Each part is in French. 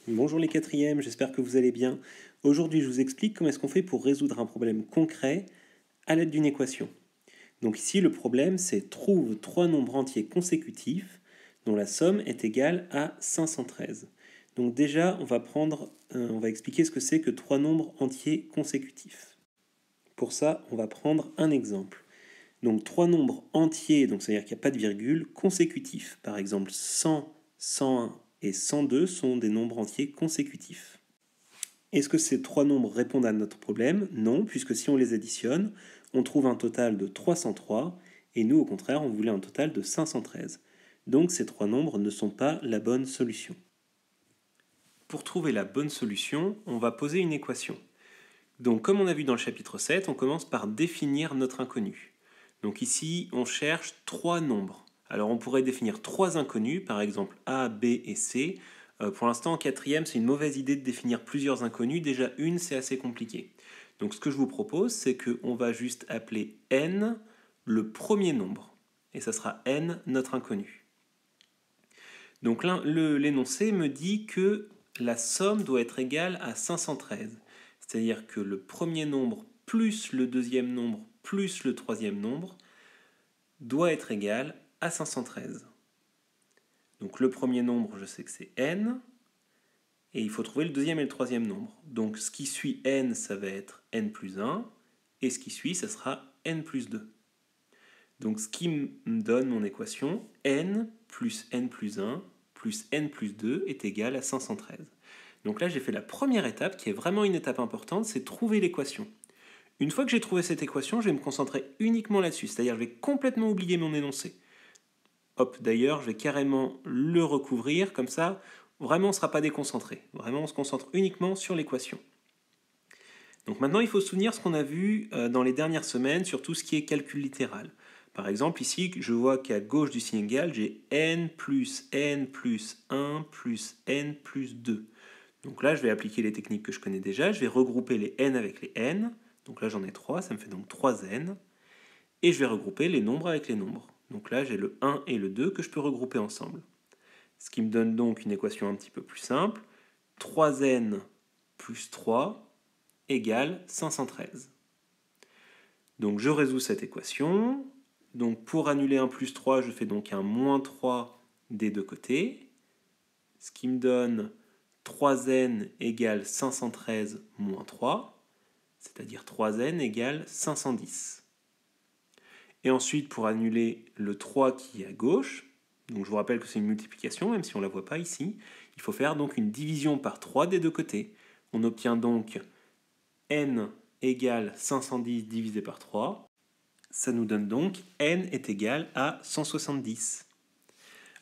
Bonjour les quatrièmes, j'espère que vous allez bien. Aujourd'hui, je vous explique comment est-ce qu'on fait pour résoudre un problème concret à l'aide d'une équation. Donc ici, le problème, c'est trouve trois nombres entiers consécutifs dont la somme est égale à 513. Donc déjà, on va expliquer ce que c'est que trois nombres entiers consécutifs. Pour ça, on va prendre un exemple. Donc trois nombres entiers, donc c'est-à-dire qu'il n'y a pas de virgule, consécutifs. Par exemple, 100, 101 et 102 sont des nombres entiers consécutifs. Est-ce que ces trois nombres répondent à notre problème? Non, puisque si on les additionne, on trouve un total de 303, et nous, au contraire, on voulait un total de 513. Donc ces trois nombres ne sont pas la bonne solution. Pour trouver la bonne solution, on va poser une équation. Donc comme on a vu dans le chapitre 7, on commence par définir notre inconnu. Donc ici, on cherche trois nombres. Alors on pourrait définir trois inconnus, par exemple A, B et C. Pour l'instant, en quatrième, c'est une mauvaise idée de définir plusieurs inconnus. Déjà une, c'est assez compliqué. Donc ce que je vous propose, c'est qu'on va juste appeler n le premier nombre. Et ça sera n notre inconnu. Donc l'énoncé me dit que la somme doit être égale à 513. C'est-à-dire que le premier nombre plus le deuxième nombre plus le troisième nombre doit être égal à 513. Donc le premier nombre, je sais que c'est n, et il faut trouver le deuxième et le troisième nombre. Donc ce qui suit n, ça va être n plus 1, et ce qui suit, ça sera n plus 2. Donc ce qui me donne mon équation, n plus 1 plus n plus 2 est égal à 513. Donc là, j'ai fait la première étape, qui est vraiment une étape importante, c'est trouver l'équation. Une fois que j'ai trouvé cette équation, je vais me concentrer uniquement là-dessus, c'est-à-dire je vais complètement oublier mon énoncé. Hop, d'ailleurs, je vais carrément le recouvrir, comme ça, vraiment on ne sera pas déconcentré. Vraiment, on se concentre uniquement sur l'équation. Donc maintenant, il faut se souvenir ce qu'on a vu dans les dernières semaines sur tout ce qui est calcul littéral. Par exemple, ici, je vois qu'à gauche du signe égal, j'ai n plus 1 plus n plus 2. Donc là, je vais appliquer les techniques que je connais déjà. Je vais regrouper les n avec les n. Donc là, j'en ai 3, ça me fait donc 3n. Et je vais regrouper les nombres avec les nombres. Donc là, j'ai le 1 et le 2 que je peux regrouper ensemble. Ce qui me donne donc une équation un petit peu plus simple. 3n plus 3 égale 513. Donc je résous cette équation. Donc pour annuler 1 plus 3, je fais donc un moins 3 des deux côtés. Ce qui me donne 3n égale 513 moins 3, c'est-à-dire 3n égale 510. Et ensuite, pour annuler le 3 qui est à gauche, donc je vous rappelle que c'est une multiplication, même si on ne la voit pas ici, il faut faire donc une division par 3 des deux côtés. On obtient donc n égale 510 divisé par 3. Ça nous donne donc n est égal à 170.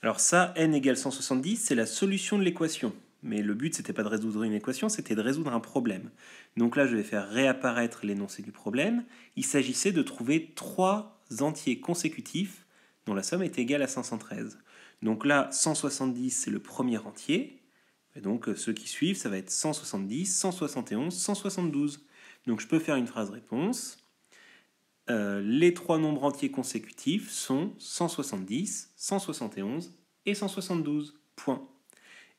Alors ça, n égale 170, c'est la solution de l'équation. Mais le but, c'était pas de résoudre une équation, c'était de résoudre un problème. Donc là, je vais faire réapparaître l'énoncé du problème. Il s'agissait de trouver trois entiers consécutifs dont la somme est égale à 513. Donc là, 170, c'est le premier entier. Et donc ceux qui suivent, ça va être 170, 171, 172. Donc je peux faire une phrase réponse. Les trois nombres entiers consécutifs sont 170, 171 et 172. Point.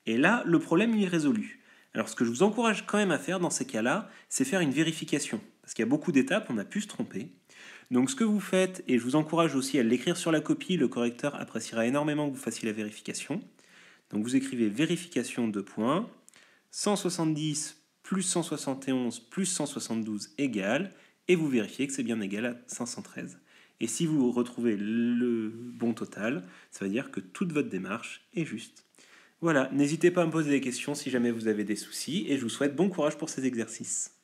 Et là, le problème est résolu. Alors ce que je vous encourage quand même à faire dans ces cas-là, c'est faire une vérification. Parce qu'il y a beaucoup d'étapes, on a pu se tromper. Donc ce que vous faites, et je vous encourage aussi à l'écrire sur la copie, le correcteur appréciera énormément que vous fassiez la vérification. Donc vous écrivez vérification 2 points, 170 plus 171 plus 172 égale, et vous vérifiez que c'est bien égal à 513. Et si vous retrouvez le bon total, ça veut dire que toute votre démarche est juste. Voilà, n'hésitez pas à me poser des questions si jamais vous avez des soucis, et je vous souhaite bon courage pour ces exercices.